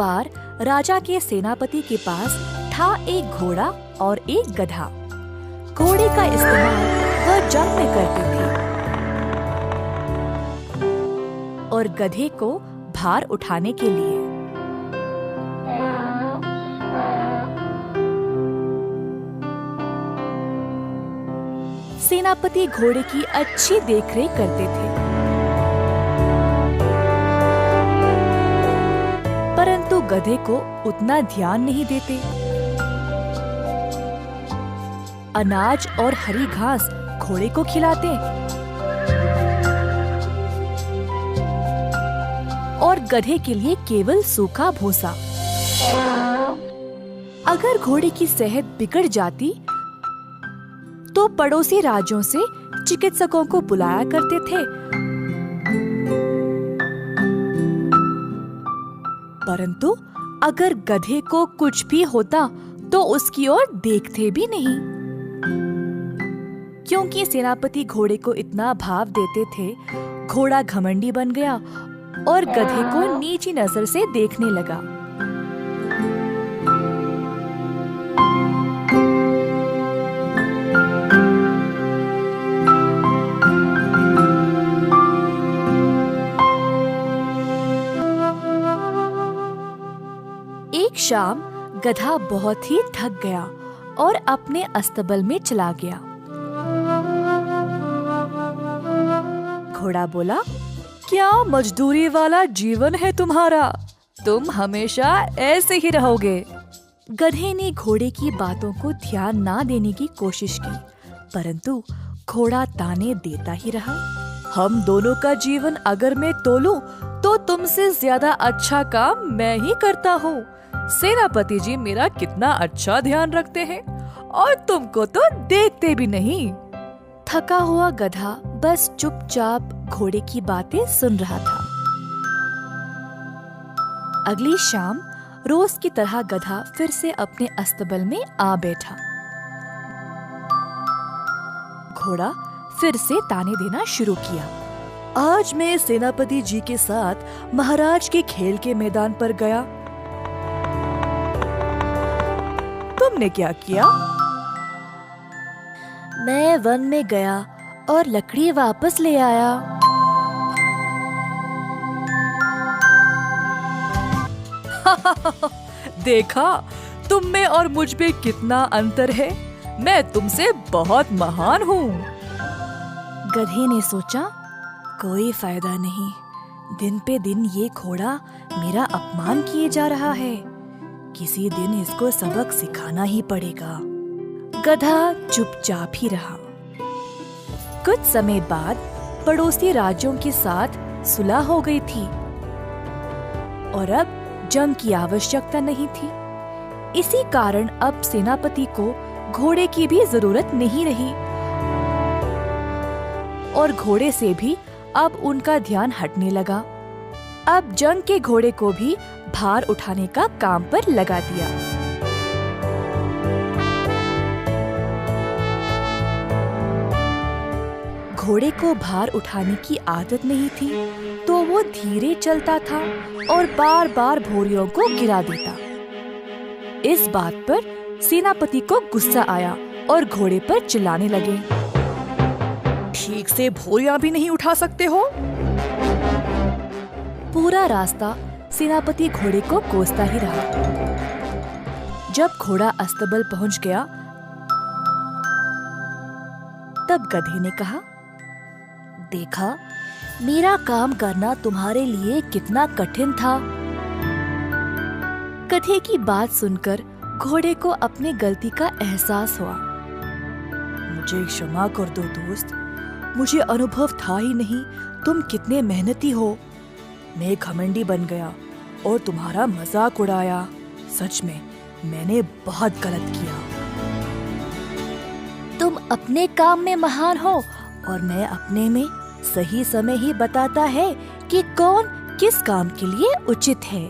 बार राजा के सेनापति के पास था एक घोड़ा और एक गधा। घोड़े का इस्तेमाल वह जंग में करते थे और गधे को भार उठाने के लिए। सेनापति घोड़े की अच्छी देखरेख करते थे, परंतु गधे को उतना ध्यान नहीं देते। अनाज और हरी घास घोड़े को खिलाते और गधे के लिए केवल सूखा भूसा। अगर घोड़े की सेहत बिगड़ जाती तो पड़ोसी राज्यों से चिकित्सकों को बुलाया करते थे, परंतु अगर गधे को कुछ भी होता तो उसकी ओर देखते भी नहीं, क्योंकि सेनापति घोड़े को इतना भाव देते थे। घोड़ा घमंडी बन गया और गधे को नीची नजर से देखने लगा। एक शाम गधा बहुत ही थक गया और अपने अस्तबल में चला गया। घोड़ा बोला, क्या मजदूरी वाला जीवन है तुम्हारा? तुम हमेशा ऐसे ही रहोगे। गधे ने घोड़े की बातों को ध्यान ना देने की कोशिश की, परंतु घोड़ा ताने देता ही रहा। हम दोनों का जीवन अगर मैं तोलूं तो तुमसे ज्यादा अच्छा काम मैं ही करता हूँ। सेनापति जी मेरा कितना अच्छा ध्यान रखते हैं और तुमको तो देखते भी नहीं। थका हुआ गधा बस चुपचाप घोड़े की बातें सुन रहा था। अगली शाम रोज की तरह गधा फिर से अपने अस्तबल में आ बैठा। घोड़ा फिर से ताने देना शुरू किया। आज मैं सेनापति जी के साथ महाराज के खेल के मैदान पर गया। तुमने क्या किया? मैं वन में गया और लकड़ी वापस ले आया। देखा, तुम में और मुझ में कितना अंतर है। मैं तुमसे बहुत महान हूँ। गधे ने सोचा, कोई फायदा नहीं। दिन पे दिन ये घोड़ा मेरा अपमान किए जा रहा है। किसी दिन इसको सबक सिखाना ही पड़ेगा। गधा चुपचाप ही रहा। कुछ समय बाद पड़ोसी राज्यों के साथ सुलह हो गई थी और अब जंग की आवश्यकता नहीं थी। इसी कारण अब सेनापति को घोड़े की भी जरूरत नहीं रही और घोड़े से भी अब उनका ध्यान हटने लगा। अब जंग के घोड़े को भी भार उठाने का काम पर लगा दिया। घोड़े को भार उठाने की आदत नहीं थी, तो वो धीरे चलता था और बार बार भोरियों को गिरा देता। इस बात पर सेनापति को गुस्सा आया और घोड़े पर चिल्लाने लगे, ठीक से भोरियां भी नहीं उठा सकते हो? पूरा रास्ता सेनापति घोड़े को कोसता ही रहा। जब घोड़ा अस्तबल पहुंच गया, तब गधे ने कहा, देखा, मेरा काम करना तुम्हारे लिए कितना कठिन था। गधे की बात सुनकर घोड़े को अपनी गलती का एहसास हुआ। मुझे क्षमा कर दो दोस्त, मुझे अनुभव था ही नहीं तुम कितने मेहनती हो। मैं घमंडी बन गया और तुम्हारा मजाक उड़ाया। सच में मैंने बहुत गलत किया। तुम अपने काम में महान हो और मैं अपने में। सही समय ही बताता है कि कौन किस काम के लिए उचित है।